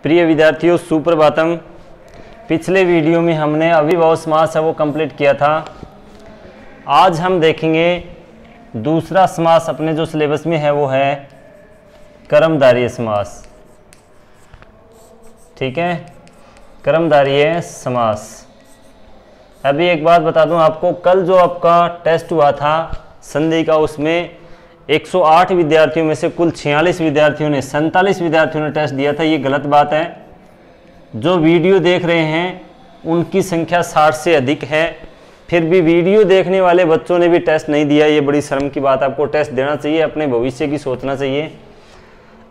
प्रिय विद्यार्थियों, सुप्रभातम। पिछले वीडियो में हमने अविभाज्य समास है वो कंप्लीट किया था। आज हम देखेंगे दूसरा समास अपने जो सिलेबस में है वो है कर्मधारय समास। ठीक है, कर्मधारय समास। अभी एक बात बता दूं आपको, कल जो आपका टेस्ट हुआ था संधि का, उसमें 108 विद्यार्थियों में से कुल 46 विद्यार्थियों ने 47 विद्यार्थियों ने टेस्ट दिया था। ये गलत बात है। जो वीडियो देख रहे हैं उनकी संख्या 60 से अधिक है, फिर भी वीडियो देखने वाले बच्चों ने भी टेस्ट नहीं दिया। ये बड़ी शर्म की बात है। आपको टेस्ट देना चाहिए, अपने भविष्य की सोचना चाहिए।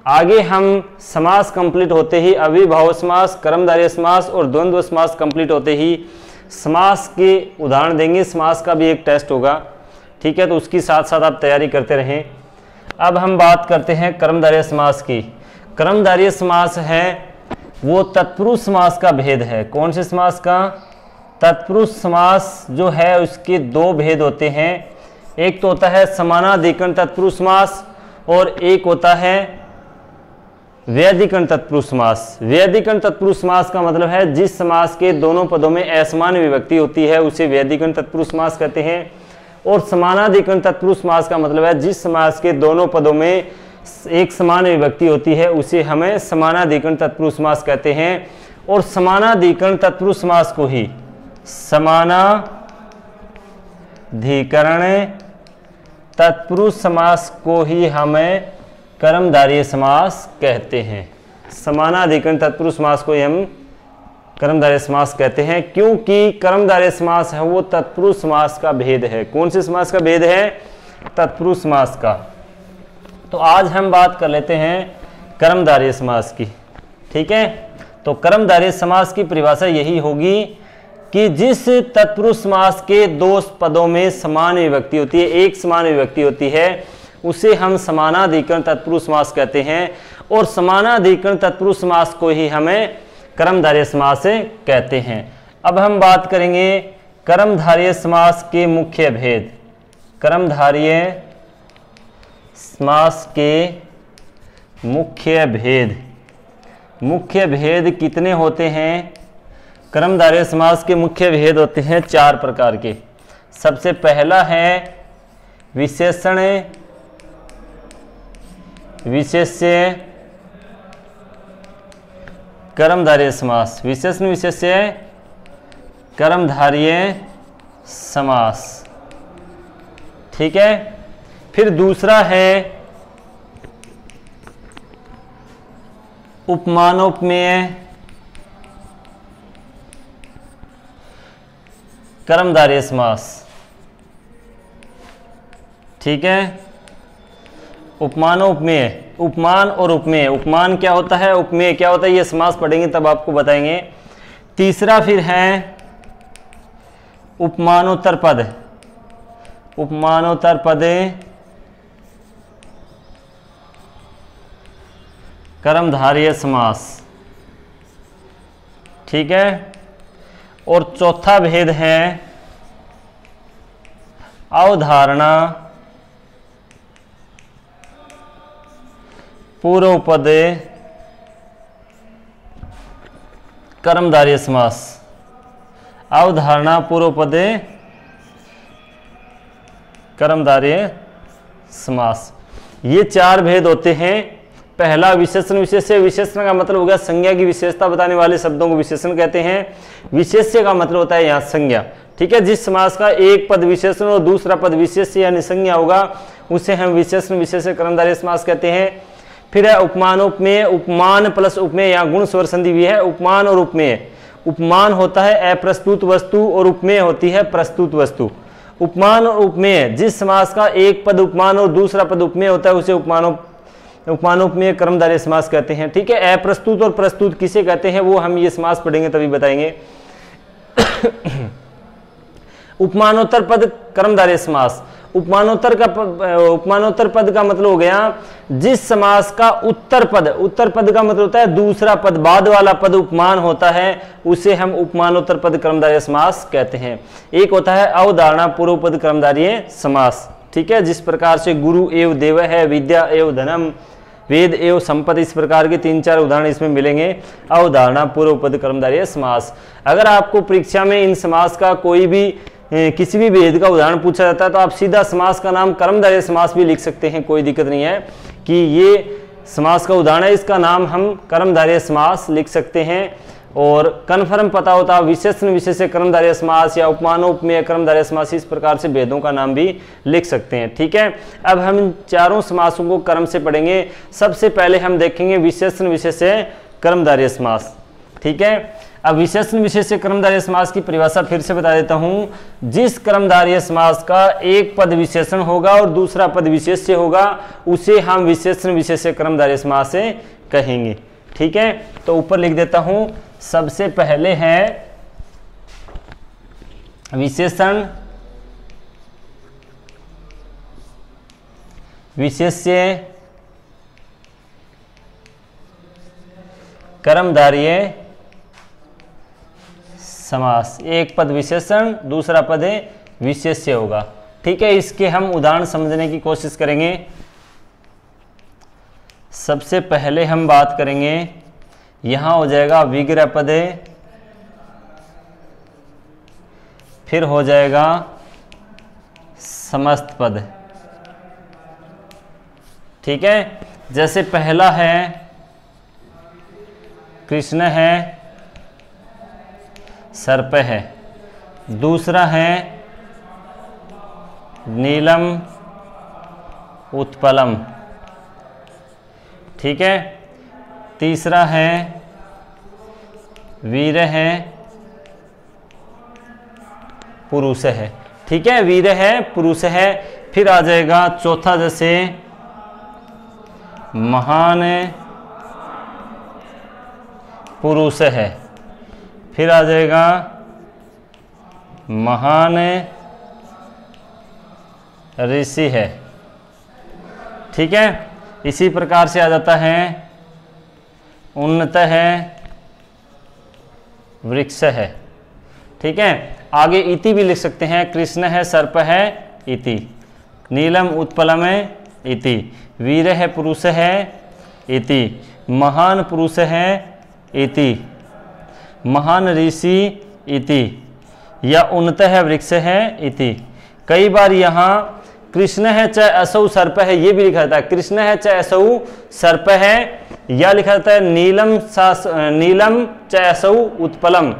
आगे हम समास कंप्लीट होते ही, अविभाज्य समास, कर्मधारय समास और द्वंद्व समास कंप्लीट होते ही समास के उदाहरण देंगे। समास का भी एक टेस्ट होगा। ठीक है, तो उसकी साथ साथ आप तैयारी करते रहें। अब हम बात करते हैं कर्मधारय समास की। कर्मधारय समास है वो तत्पुरुष समास का भेद है। कौन से समास का? तत्पुरुष समास जो है उसके दो भेद होते हैं। एक तो होता है समानाधिकरण तत्पुरुष समास और एक होता है व्यधिकरण तत्पुरुष समास। व्यधिकरण तत्पुरुष समास का मतलब है जिस समास के दोनों पदों में असमान विभक्ति होती है उसे व्यधिकरण तत्पुरुष समास कहते हैं। और समानाधिकरण तत्पुरुष समास का मतलब है जिस समास के दोनों पदों में एक समान विभक्ति होती है उसे हमें समानाधिकरण तत्पुरुष समास कहते हैं। और समानाधिकरण तत्पुरुष समास को ही समानाधिकरण तत्पुरुष समास को ही हमें कर्मधारय समास कहते हैं। समानाधिकरण तत्पुरुष समास को ही हम कर्मधारय समास कहते हैं, क्योंकि कर्मधारय समास है वो तत्पुरुष समास का भेद है। कौन से समास का भेद है? तत्पुरुष समास का। तो आज हम बात कर लेते हैं कर्मधारय समास की। ठीक है, तो कर्मधारय समास की परिभाषा यही होगी कि जिस तत्पुरुष समास के दो पदों में समान विभक्ति होती है, एक समान विभक्ति होती है, उसे हम समानाधिकरण तत्पुरुष समास कहते हैं। और समानाधिकरण तत्पुरुष समास को ही हमें कर्मधारय समास कहते हैं। अब हम बात करेंगे कर्मधारय समास के मुख्य भेद। कर्मधारय समास के मुख्य भेद। मुख्य भेद कितने होते हैं? कर्मधारय समास के मुख्य भेद होते हैं 4 प्रकार के। सबसे पहला है विशेषण विशेष्य कर्मधारय समास। विशेषण विशेष्य कर्मधारय समास। ठीक है, फिर दूसरा है उपमानोपमेय कर्मधारय समास। ठीक है, उपमानोपमेय, उपमान और उपमेय। उपमान क्या होता है, उपमेय क्या होता है, ये समास पढ़ेंगे तब आपको बताएंगे। तीसरा फिर है उपमानोत्तर पद। उपमानोत्तर पद कर्मधारय समास। ठीक है, और चौथा भेद है अवधारणा पूर्व पद कर्मधारय समास। अवधारणा पूर्व पद कर्मधारय समास। ये 4 भेद होते हैं। पहला विशेषण विशेष्य। विशेषण का मतलब हो गया संज्ञा की विशेषता बताने वाले शब्दों को विशेषण कहते हैं। विशेष्य का मतलब होता है यहाँ संज्ञा। ठीक है, जिस समास का एक पद विशेषण और दूसरा पद विशेष्य यानी संज्ञा होगा उसे हम विशेषण विशेष्य कर्मधारय समास कहते हैं। फिर है उपमानोपमेय। उपमान प्लस उपमेय, यहाँ गुण स्वर संधि भी है। उपमान और उपमेय। उपमान होता है अप्रस्तुत वस्तु और उपमेय होती है प्रस्तुत वस्तु। उपमान और उपमेय, जिस समास का एक पद उपमान और दूसरा पद उपमेय होता है उसे उपमानोपमेय कर्मधारय समास कहते हैं। ठीक है, अप्रस्तुत और प्रस्तुत किसे कहते हैं वो हम ये समास पढ़ेंगे तभी बताएंगे। उपमानोत्तर पद कर्मधारय समास। उपमानोत्तर पद का मतलब हो गया जिस समास का उत्तर पद का मतलब होता है दूसरा पद, बाद वाला पद उपमान होता है, उसे हम उपमानोत्तर पद कर्मधारय समास कहते हैं। एक होता है अवधारणा पूर्व पद कर्मधारय समास। ठीक है, जिस प्रकार से गुरु एवं देव है, विद्या एवं धनम, वेद एवं संपद, इस प्रकार के 3-4 उदाहरण इसमें मिलेंगे। अवधारणा, पूर्व पद, कर्मधारय समास। अगर आपको परीक्षा में इन समास का कोई भी किसी भी भेद का उदाहरण पूछा जाता है तो आप सीधा समास का नाम कर्मधारय समास भी लिख सकते हैं, कोई दिक्कत नहीं है कि ये समास का उदाहरण है, इसका नाम हम कर्मधारय समास लिख सकते हैं। और कन्फर्म पता होता है विशेषण विशेष्य कर्मधारय समास या उपमान उपमेय कर्मधारय समास, इस प्रकार से भेदों का नाम भी लिख सकते हैं। ठीक है, अब हम इन चारों समासों को क्रम से पढ़ेंगे। सबसे पहले हम देखेंगे विशेषण विशेष्य कर्मधारय समास। ठीक है, अब विशेषण विशेष्य कर्मधारय समास की परिभाषा फिर से बता देता हूं। जिस कर्मधारय समास का एक पद विशेषण होगा और दूसरा पद विशेष्य होगा उसे हम विशेषण विशेष्य कर्मधारय समास से कहेंगे। ठीक है, तो ऊपर लिख देता हूं। सबसे पहले है विशेषण विशेष्य कर्मधारय समास। एक पद विशेषण, दूसरा पद विशेष्य होगा। ठीक है, इसके हम उदाहरण समझने की कोशिश करेंगे। सबसे पहले हम बात करेंगे, यहां हो जाएगा विग्रह पद, फिर हो जाएगा समस्त पद। ठीक है, जैसे पहला है कृष्ण है, सर्प है, दूसरा है नीलम उत्पलम। ठीक है, तीसरा है वीर है, पुरुष है। ठीक है, वीर है, पुरुष है। फिर आ जाएगा चौथा, जैसे महान पुरुष है, फिर आ जाएगा महान ऋषि है। ठीक है, इसी प्रकार से आ जाता है उन्नत है, वृक्ष है। ठीक है, आगे इति भी लिख सकते हैं। कृष्ण है, सर्प है, इति। नीलम उत्पलम है, इति। वीर है, पुरुष है, इति। महान पुरुष है, इति। महान ऋषि, इति। या उन्नत है, वृक्ष है, इति। कई बार यहाँ कृष्ण है चाहे असौ सर्प है ये भी लिखा जाता है। कृष्ण है चाहे असौ सर्प है, या लिखा जाता है नीलम चाहे असौ उत्पलम।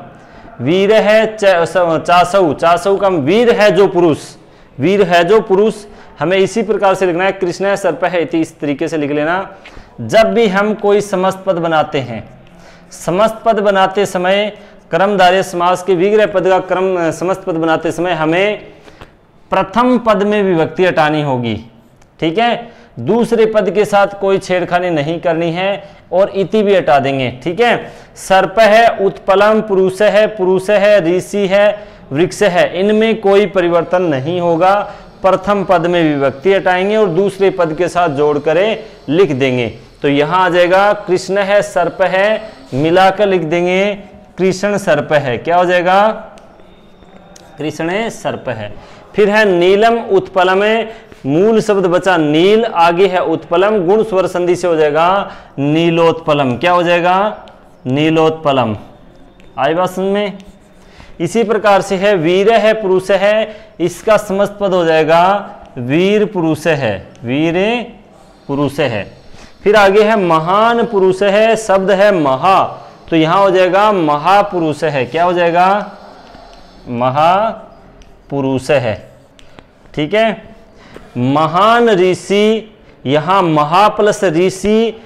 वीर है चासौ, चासौ का वीर है जो पुरुष, वीर है जो पुरुष। हमें इसी प्रकार से लिखना है, कृष्ण है, सर्प है, इति। इस तरीके से लिख लेना। जब भी हम कोई समस्त पद बनाते हैं, समस्त पद बनाते समय कर्मधारय समास के विग्रह पद का क्रम समस्त पद बनाते समय हमें प्रथम पद में विभक्ति हटानी होगी। ठीक है, दूसरे पद के साथ कोई छेड़खानी नहीं करनी है और इति भी हटा देंगे। ठीक है, सर्प है, उत्पलम, पुरुष है, ऋषि है, वृक्ष है, इनमें कोई परिवर्तन नहीं होगा। प्रथम पद में विभक्ति हटाएंगे और दूसरे पद के साथ जोड़ कर लिख देंगे। तो यहां आ जाएगा कृष्ण है, सर्प है, मिलाकर लिख देंगे कृष्ण सर्प है। क्या हो जाएगा? कृष्ण सर्प है। फिर है नीलम उत्पलम, मूल शब्द बचा नील, आगे है उत्पलम, गुण स्वर संधि से हो जाएगा नीलोत्पलम। क्या हो जाएगा? नीलोत्पलम। आई बात समझ में? इसी प्रकार से है वीर है, पुरुष है, इसका समस्त पद हो जाएगा वीर पुरुष है, वीर पुरुष है। फिर आगे है महान पुरुष है, शब्द है महा, तो यहां हो जाएगा महापुरुष है। क्या हो जाएगा? महापुरुष है। ठीक है। महान ऋषि, यहां महा प्लस ऋषि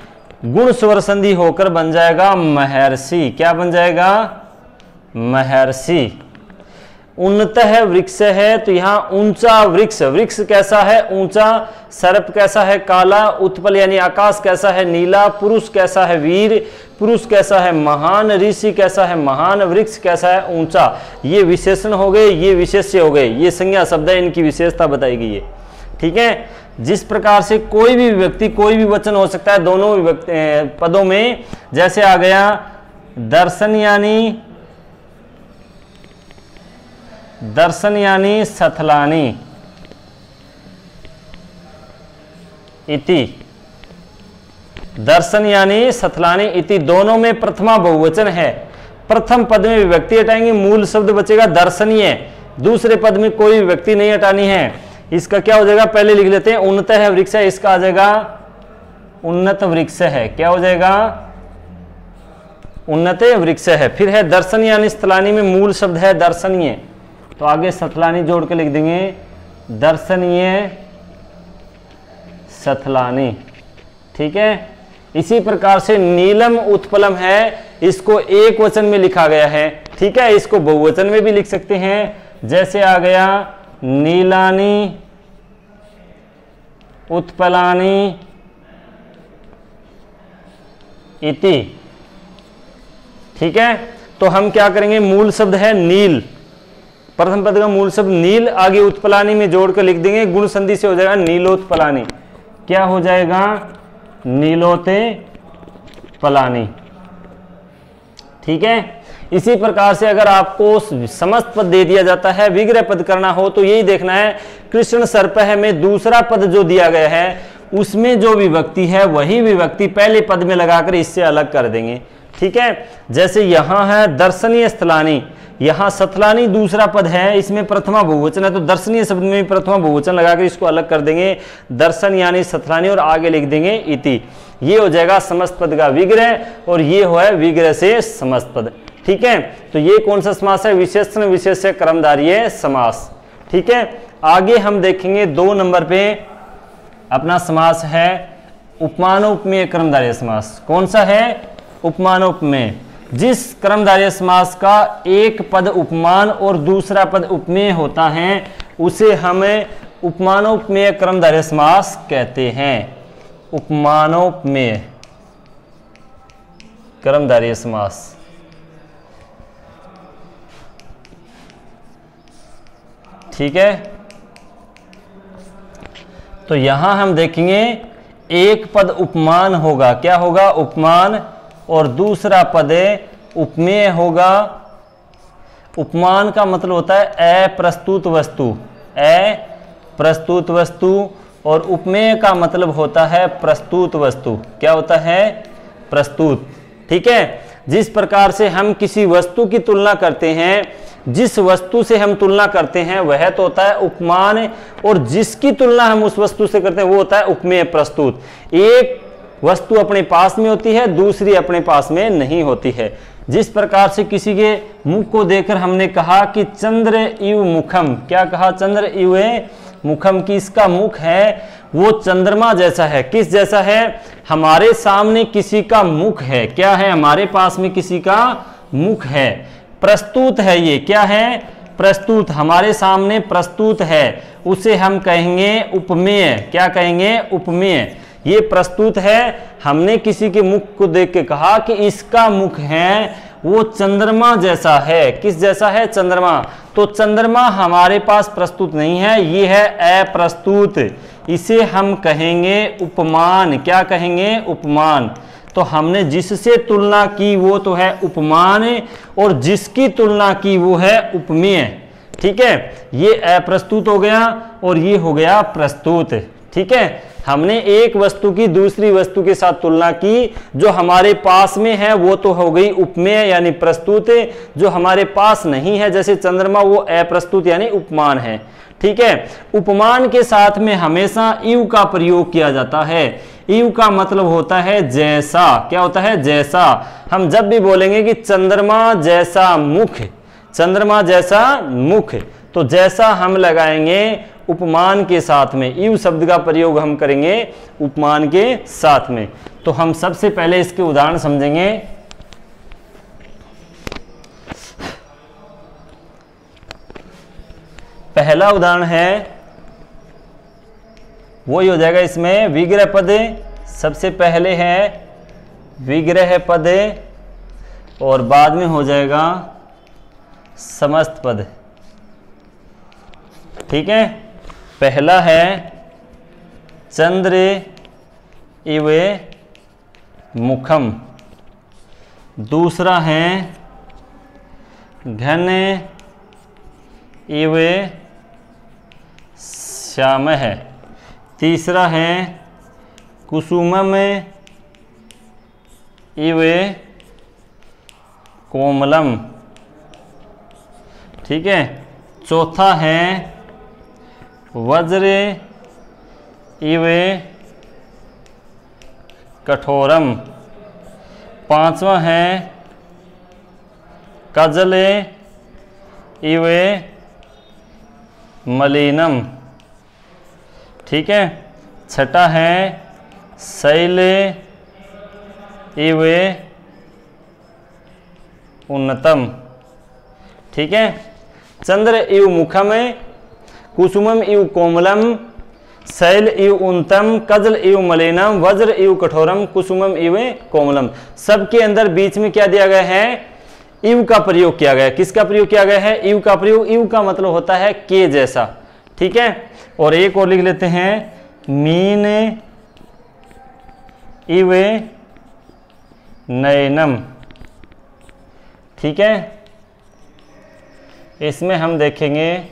गुण स्वर संधि होकर बन जाएगा महर्षि। क्या बन जाएगा? महर्षि। उन्नत है, वृक्ष है, तो यहां ऊंचा वृक्ष, वृक्ष कैसा है? ऊंचा। सर्प कैसा है? काला। उत्पल यानी आकाश कैसा है? नीला। पुरुष कैसा है? वीर। पुरुष कैसा है? महान। ऋषि कैसा है? महान। वृक्ष कैसा है? ऊंचा। ये विशेषण हो गए, ये विशेष्य हो गए, ये संज्ञा शब्द है, इनकी विशेषता बताई गई है। ठीक है। जिस प्रकार से कोई भी विभक्ति, कोई भी वचन हो सकता है दोनों विभक्ति पदों में, जैसे आ गया दर्शन यानी सथलानी इति। दर्शन यानी सथलानी इति दोनों में प्रथमा बहुवचन है। प्रथम पद में विभक्ति हटाएंगे, मूल शब्द बचेगा दर्शनीय। दूसरे पद में कोई विभक्ति नहीं हटानी है। इसका क्या हो जाएगा, पहले लिख लेते हैं, उन्नत है वृक्ष है, इसका आ जाएगा उन्नत वृक्ष है। क्या हो जाएगा, उन्नत वृक्ष है। फिर है दर्शन यानी स्थलानी में मूल शब्द है दर्शनीय, तो आगे सथलानी जोड़ के लिख देंगे दर्शनीय सथलानी। ठीक है। इसी प्रकार से नीलम उत्पलम है, इसको एक वचन में लिखा गया है। ठीक है, इसको बहुवचन में भी लिख सकते हैं, जैसे आ गया नीलानी उत्पलानी इति। ठीक है, तो हम क्या करेंगे, मूल शब्द है नील, प्रथम पद का मूल शब्द नील, आगे उत्पलानी में जोड़कर लिख देंगे, गुण संधि से हो जाएगा नीलोत्पलानी। क्या हो जाएगा, नीलोते पलानी। ठीक है। इसी प्रकार से अगर आपको समस्त पद दे दिया जाता है, विग्रह पद करना हो, तो यही देखना है कृष्ण सर्पः में दूसरा पद जो दिया गया है उसमें जो विभक्ति है वही विभक्ति पहले पद में लगाकर इससे अलग कर देंगे। ठीक है, जैसे यहां है दर्शनीय स्थलानी, यहां सथलानी दूसरा पद है, इसमें प्रथमा बहुवचन है, तो दर्शनीय शब्द में प्रथमा बहुवचन लगाकर इसको अलग कर देंगे, दर्शन यानी सथलानी, और आगे लिख देंगे इति। ये हो जाएगा समस्त पद का विग्रह, और ये हो है विग्रह से समस्त पद। ठीक है, तो ये कौन सा समास है, विशेषण विशेष्य कर्मधारय समास। ठीक है, आगे हम देखेंगे 2 नंबर पे अपना समास है उपमानोपमेय कर्मधारय समास। कौन सा है, उपमानोपमेय। जिस कर्मधारय समास का एक पद उपमान और दूसरा पद उपमेय होता है उसे हमें उपमानोपमेय कर्मधारय समास कहते हैं। उपमानोपमेय कर्मधारय समास। ठीक है, तो यहां हम देखेंगे एक पद उपमान होगा, क्या होगा, उपमान, और दूसरा पद उपमेय होगा। उपमान का मतलब होता है अप्रस्तुत वस्तु, अप्रस्तुत वस्तु, और उपमेय का मतलब होता है प्रस्तुत वस्तु। क्या होता है, प्रस्तुत। ठीक है, जिस प्रकार से हम किसी वस्तु की तुलना करते हैं, जिस वस्तु से हम तुलना करते हैं वह तो होता है उपमान, और जिसकी तुलना हम उस वस्तु से करते हैं वो होता है उपमेय प्रस्तुत। एक वस्तु अपने पास में होती है, दूसरी अपने पास में नहीं होती है। जिस प्रकार से किसी के मुख को देखकर हमने कहा कि चंद्र इव मुखम, क्या कहा, चंद्र इव मुखम, की इसका मुख है वो चंद्रमा जैसा है। किस जैसा है, हमारे सामने किसी का मुख है, क्या है, हमारे पास में किसी का मुख है, प्रस्तुत है। ये क्या है, प्रस्तुत, हमारे सामने प्रस्तुत है, उसे हम कहेंगे उपमेय। क्या कहेंगे, उपमेय। ये प्रस्तुत है, हमने किसी के मुख को देख के कहा कि इसका मुख है वो चंद्रमा जैसा है। किस जैसा है, चंद्रमा। तो चंद्रमा हमारे पास प्रस्तुत नहीं है, ये है अप्रस्तुत, इसे हम कहेंगे उपमान। क्या कहेंगे, उपमान। तो हमने जिससे तुलना की वो तो है उपमान, और जिसकी तुलना की वो है उपमेय। ठीक है, ये अप्रस्तुत हो गया और ये हो गया प्रस्तुत। ठीक है, हमने एक वस्तु की दूसरी वस्तु के साथ तुलना की, जो हमारे पास में है वो तो हो गई उपमेय यानी प्रस्तुत, जो हमारे पास नहीं है जैसे चंद्रमा वो अप्रस्तुत यानी उपमान है। ठीक है, उपमान के साथ में हमेशा इव का प्रयोग किया जाता है। इव का मतलब होता है जैसा। क्या होता है, जैसा। हम जब भी बोलेंगे कि चंद्रमा जैसा मुख, चंद्रमा जैसा मुख, तो जैसा हम लगाएंगे उपमान के साथ में, इव शब्द का प्रयोग हम करेंगे उपमान के साथ में। तो हम सबसे पहले इसके उदाहरण समझेंगे। पहला उदाहरण है वही हो जाएगा, इसमें विग्रह पद सबसे पहले है, विग्रह पद, और बाद में हो जाएगा समस्त पद। ठीक है, पहला है चंद्र इव मुखम, दूसरा है घन इव श्यामः, तीसरा है कुसुमम इव कोमलम। ठीक है, चौथा है वज्र इव कठोरम। पांचवा है कजल इव मलिनम। ठीक है, छठा है शैल इव उन्नतम। ठीक है, चंद्र इव मुखम, कुसुमम इव कोमलम, शैल इव उन्नतम, कजल इव मलिनम, वज्र इव कठोरम, कुसुमम इव कोमलम। सबके अंदर बीच में क्या दिया गया है? इव का प्रयोग किया गया है। किसका प्रयोग किया गया है? इव का प्रयोग। इव का मतलब होता है के जैसा। ठीक है, और एक और लिख लेते हैं मीन इव नयनम। ठीक है, इसमें हम देखेंगे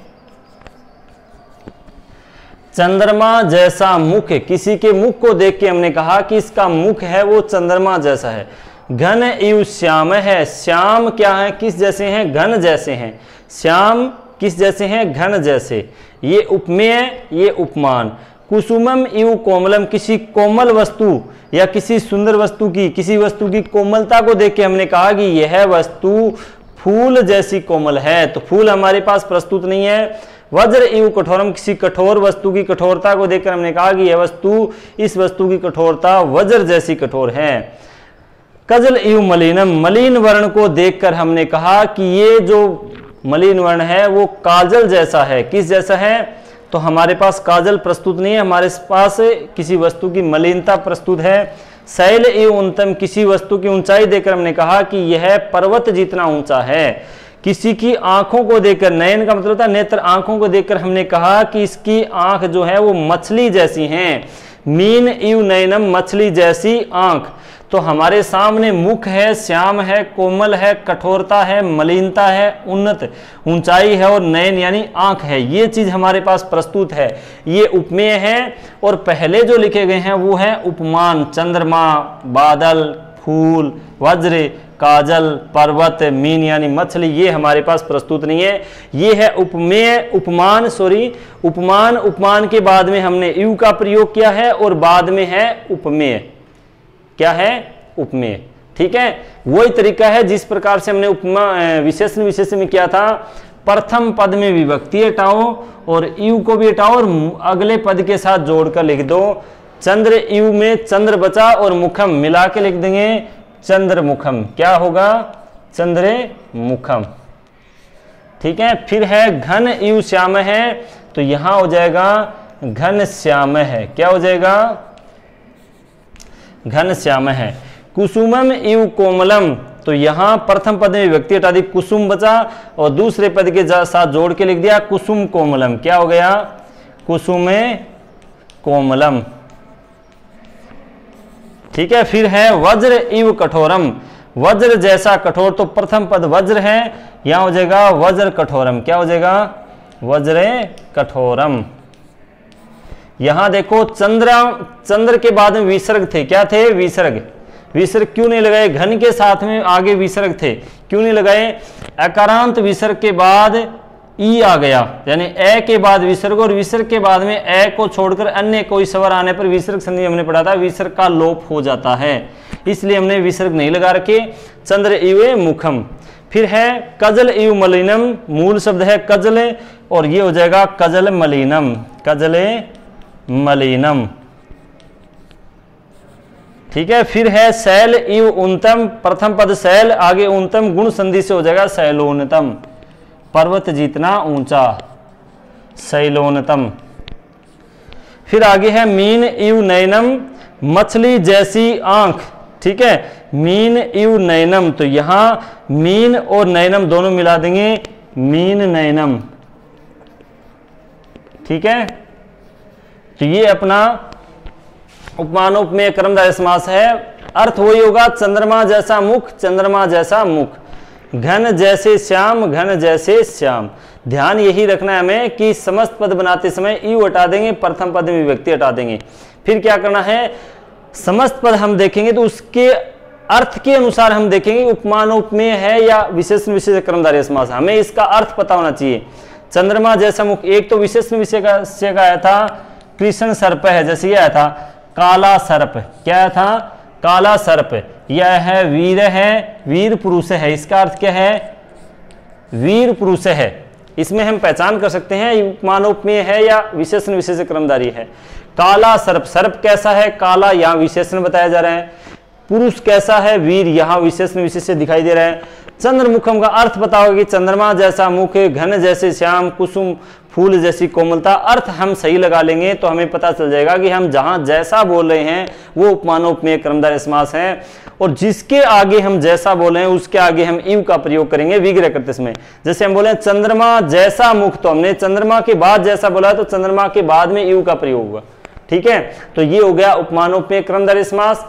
चंद्रमा जैसा मुख। किसी के मुख को देख के हमने कहा कि इसका मुख है वो चंद्रमा जैसा है। घन इव श्याम है। श्याम क्या है? किस जैसे हैं? घन जैसे हैं। श्याम किस जैसे हैं? घन जैसे। ये उपमेय, ये उपमान। कुसुमम इव कोमलम, किसी कोमल वस्तु या किसी सुंदर वस्तु की, किसी वस्तु की कोमलता को देख के हमने कहा कि यह वस्तु फूल जैसी कोमल है। तो फूल हमारे पास प्रस्तुत नहीं है। वज्र इव कठोरम, किसी कठोर वस्तु की कठोरता को देखकर हमने कहा कि यह वस्तु, इस वस्तु की कठोरता वज्र जैसी कठोर है। कजल इव मलिनम, मलिन वर्ण को देखकर हमने कहा कि ये जो मलिन वर्ण है वो काजल जैसा है। किस जैसा है? तो हमारे पास काजल प्रस्तुत नहीं है, हमारे पास किसी वस्तु की मलिनता प्रस्तुत है। शैल इव उन्नतम, किसी वस्तु की ऊंचाई देखकर हमने कहा कि यह पर्वत जितना ऊंचा है। किसी की आंखों को देखकर, नयन का मतलब होता है नेत्र, आंखों को देखकर हमने कहा कि इसकी आंख जो है वो मछली जैसी हैं। मीन इव नयनम, मछली जैसी आंख। तो हमारे सामने मुख है, श्याम है, कोमल है, कठोरता है, मलिनता है, उन्नत ऊंचाई है और नयन यानी आंख है। ये चीज हमारे पास प्रस्तुत है। ये उपमेय है। और पहले जो लिखे गए हैं वो है उपमान। चंद्रमा, बादल, फूल, वज्र, काजल, पर्वत, मीन यानी मछली, ये हमारे पास प्रस्तुत नहीं है। ये है उपमेय, उपमान, उपमान। उपमान के बाद में हमने इव का प्रयोग किया है और बाद में है उपमेय। क्या है? उपमेय। ठीक है, वही तरीका है जिस प्रकार से हमने उपमा विशेषण विशेषण में किया था। प्रथम पद में विभक्ति हटाओ और इव को भी हटाओ और अगले पद के साथ जोड़कर लिख दो। चंद्र इव में चंद्र बचा और मुखम मिला के लिख देंगे चंद्रमुखम। क्या होगा? चंद्रमुखम। ठीक है, फिर है घन इव श्याम है, तो यहां हो जाएगा घन श्याम है। क्या हो जाएगा? घन श्याम है। कुसुमम इव कोमलम, तो यहां प्रथम पद में विभक्ति हटा दी, कुसुम बचा और दूसरे पद के साथ जोड़ के लिख दिया कुसुम कोमलम। क्या हो गया? कुसुमे कोमलम। ठीक है, फिर है वज्र इव कठोरम, वज्र जैसा कठोर। तो प्रथम पद वज्र है, यहां हो जाएगा वज्र कठोरम। क्या हो जाएगा? वज्र कठोरम। यहां देखो चंद्र के बाद में विसर्ग थे। क्या थे? विसर्ग। विसर्ग क्यों नहीं लगाए? घन के साथ में आगे विसर्ग थे, क्यों नहीं लगाए? अकारांत विसर्ग के बाद ई आ गया, यानी ए के बाद विसर्ग, और विसर्ग के बाद में ए को छोड़कर अन्य कोई स्वर आने पर विसर्ग संधि हमने पढ़ा था, विसर्ग का लोप हो जाता है, इसलिए हमने विसर्ग नहीं लगा रखे। चंद्र इव मुखम। फिर है कजल इव मलिनम, मूल शब्द है कजल और ये हो जाएगा कजल मलिनम। कजल मलिनम। ठीक है, फिर है शैल इव उन्नतम, प्रथम पद शैल, आगे उन्नतम गुण संधि से हो जाएगा शैलोन्नतम, पर्वत जितना ऊंचा, शैलोन्नतम। फिर आगे है मीन इव नयनम, मछली जैसी आंख। ठीक है, मीन इव नयनम, तो यहां मीन और नयनम दोनों मिला देंगे, मीन नयनम। ठीक है, तो ये अपना उपमानोपमेय कर्मधारय समास है। अर्थ वही होगा, चंद्रमा जैसा मुख, चंद्रमा जैसा मुख, घन जैसे श्याम, घन जैसे श्याम। ध्यान यही रखना है हमें कि समस्त पद बनाते समय यू हटा देंगे, प्रथम पद में विभक्ति हटा देंगे। फिर क्या करना है, समस्त पद हम देखेंगे तो उसके अर्थ के अनुसार हम देखेंगे उपमान उपमेय है या विशेषण विशेषक कर्मधारय समास, हमें इसका अर्थ पता होना चाहिए। चंद्रमा जैसा मुख, एक तो विशेषण विशेषक आया था कृष्ण सर्प है, जैसे ये आया था काला सर्प, क्या आया था काला सर्प, यह है वीर पुरुष है, इसका अर्थ क्या है वीर पुरुष है। इसमें हम पहचान कर सकते हैं उपमान उपमेय है या विशेषण विशेषक कर्मधारय है। काला सर्प, सर्प कैसा है काला, यहाँ विशेषण बताया जा रहा है। पुरुष कैसा है वीर, यहाँ विशेषण विशेष्य दिखाई दे रहा है। चंद्रमुखम का अर्थ बताओगे कि चंद्रमा जैसा मुख, घन जैसे श्याम, कुसुम फूल जैसी कोमलता। अर्थ हम सही लगा लेंगे तो हमें पता चल जाएगा कि हम जहां जैसा बोल रहे हैं वो उपमानोपमेय कर्मधारय समास है, और जिसके आगे हम जैसा बोले हैं उसके आगे हम इव का प्रयोग करेंगे विग्रह करते समय। जैसे हम बोले चंद्रमा जैसा मुख, तो हमने चंद्रमा के बाद जैसा बोला तो चंद्रमा के बाद में इव का प्रयोग होगा। ठीक है, तो ये हो गया उपमानोपमेय कर्मधारय समास।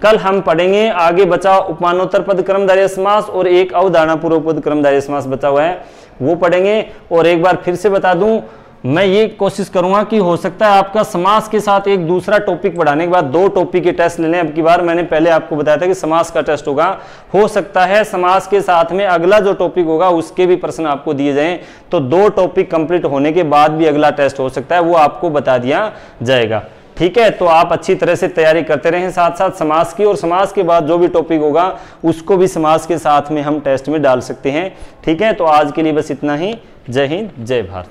कल हम पढ़ेंगे आगे बचा उपमानोत्तर पद कर्मधारय समास और एक अवधारणा पूर्वक पद कर्मधारय समास बचा हुआ है, वो पढ़ेंगे। और एक बार फिर से बता दूं, मैं ये कोशिश करूंगा कि हो सकता है आपका समास के साथ एक दूसरा टॉपिक पढ़ाने के बाद 2 टॉपिक के टेस्ट ले लें। अब की बार मैंने पहले आपको बताया था कि समास का टेस्ट होगा, हो सकता है समास के साथ में अगला जो टॉपिक होगा उसके भी प्रश्न आपको दिए जाएं, तो 2 टॉपिक कंप्लीट होने के बाद भी अगला टेस्ट हो सकता है, वो आपको बता दिया जाएगा। ठीक है, तो आप अच्छी तरह से तैयारी करते रहें साथ साथ समास की, और समास के बाद जो भी टॉपिक होगा उसको भी समास के साथ में हम टेस्ट में डाल सकते हैं। ठीक है, तो आज के लिए बस इतना ही। जय हिंद, जय भारत।